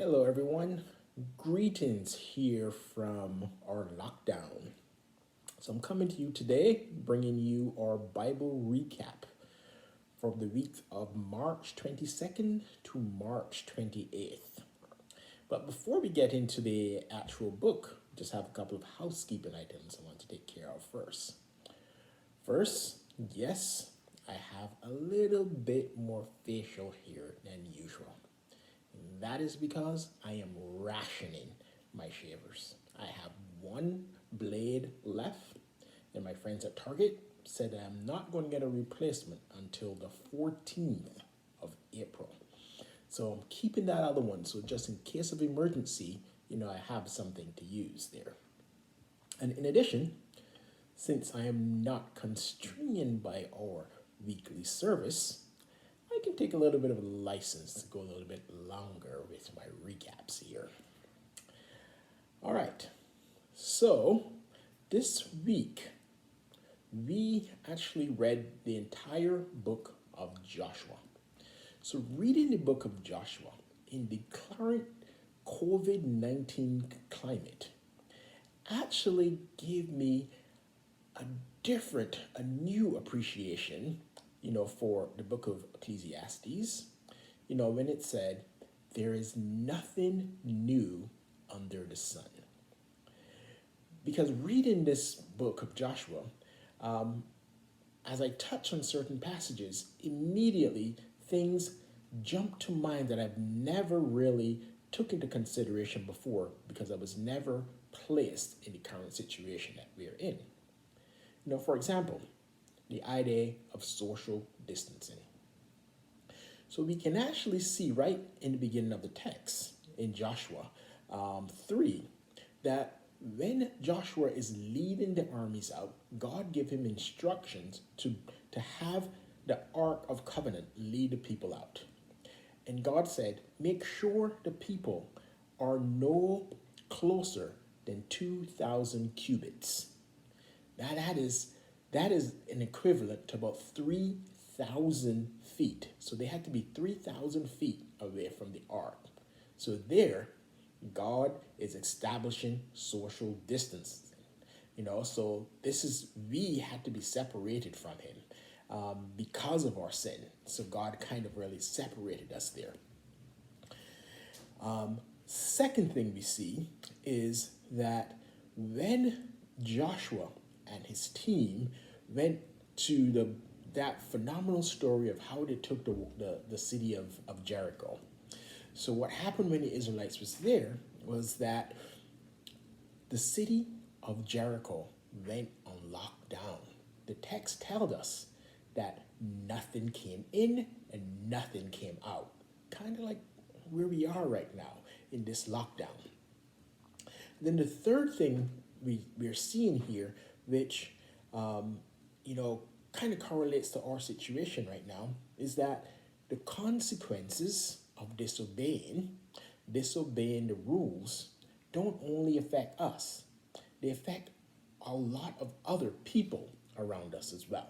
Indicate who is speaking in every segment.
Speaker 1: Hello, everyone. Greetings here from our lockdown. So, I'm coming to you today bringing you our Bible recap from the weeks of March 22nd to March 28th. But before we get into the actual book, just have a couple of housekeeping items I want to take care of first. First, yes, I have a little bit more facial hair than usual. That is because I am rationing my shavers. I have one blade left, and my friends at Target said I'm not going to get a replacement until the 14th of April. So I'm keeping that other one, so just in case of emergency, I have something to use there. And in addition, since I am not constrained by our weekly service, I can take a little bit of a license to go a little bit longer with my recaps here. All right, so this week we actually read the entire book of Joshua. So, reading the book of Joshua in the current COVID 19 climate actually gave me a a new appreciation, for the book of Ecclesiastes, when it said, there is nothing new under the sun. Because reading this book of Joshua, as I touch on certain passages, immediately things jump to mind that I've never really took into consideration before because I was never placed in the current situation that we're in. For example, the idea of social distancing. So we can actually see right in the beginning of the text in Joshua 3 that when Joshua is leading the armies out, God gave him instructions to have the Ark of Covenant lead the people out. And God said, make sure the people are no closer than 2,000 cubits. Now that is an equivalent to about 3,000 feet. So they had to be 3,000 feet away from the ark. So there, God is establishing social distancing. So we had to be separated from him because of our sin. So God kind of really separated us there. Second thing we see is that when Joshua and his team went to that phenomenal story of how they took the city of Jericho. So what happened when the Israelites was there was that the city of Jericho went on lockdown. The text tells us that nothing came in and nothing came out. Kind of like where we are right now in this lockdown. Then the third thing we're seeing here, which kind of correlates to our situation right now, is that the consequences of disobeying the rules don't only affect us, they affect a lot of other people around us as well.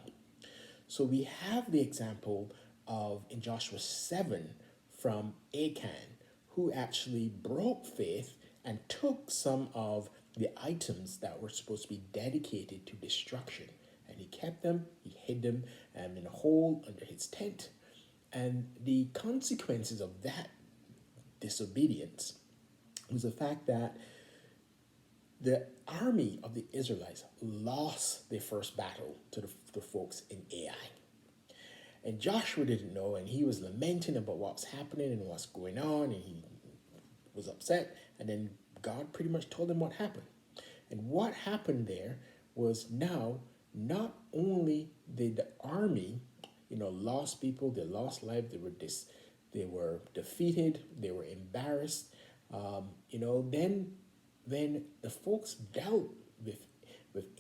Speaker 1: So we have the example of in Joshua 7 from Achan, who actually broke faith and took some of the items that were supposed to be dedicated to destruction. And he kept them, he hid them in a hole under his tent. And the consequences of that disobedience was the fact that the army of the Israelites lost their first battle to the folks in Ai. And Joshua didn't know, and he was lamenting about what's happening and what's going on, and he was upset. And then God pretty much told him what happened. And what happened there was now not only did the army, lost people, they lost life, they were defeated, they were embarrassed. Then when the folks dealt with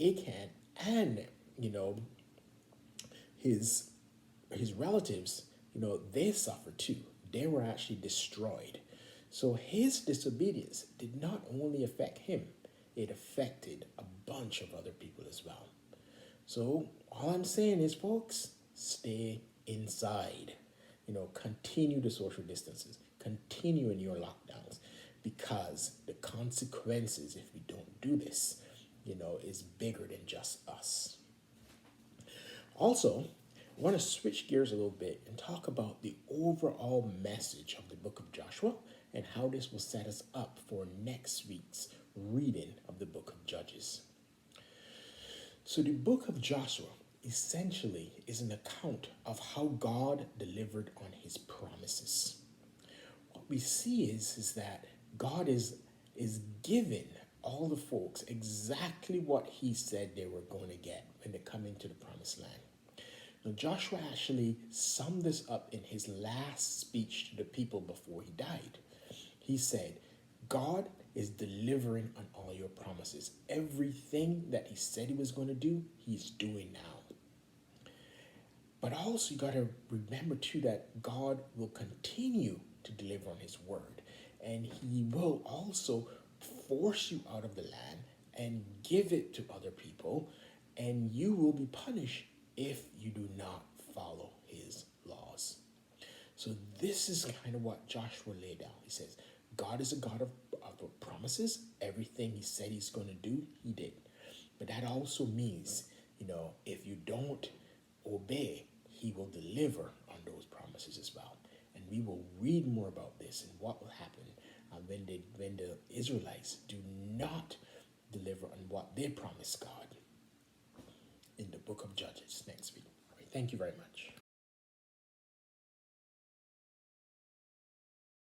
Speaker 1: Achan and his relatives, they suffered too. They were actually destroyed. So his disobedience did not only affect him, it affected a bunch of other people as well. So all I'm saying is, folks, stay inside. Continue the social distances. continue in your lockdowns, because the consequences, if we don't do this, is bigger than just us. Also, I want to switch gears a little bit and talk about the overall message of the book of Joshua and how this will set us up for next week's reading of the book of Judges. So, the book of Joshua essentially is an account of how God delivered on his promises. What we see is that God is giving all the folks exactly what he said they were going to get when they come into the promised land. Now, Joshua actually summed this up in his last speech to the people before he died. He said, God is delivering on all your promises. Everything that he said he was going to do, he's doing now. But also, you got to remember too that God will continue to deliver on his word, and he will also force you out of the land and give it to other people, and you will be punished if you do not follow his laws. So this is kind of what Joshua laid down. He says, God is a God of promises. Everything he said he's going to do, he did. But that also means, if you don't obey, he will deliver on those promises as well. And we will read more about this and what will happen when the Israelites do not deliver on what they promised God in the book of Judges next week. All right, thank you very much.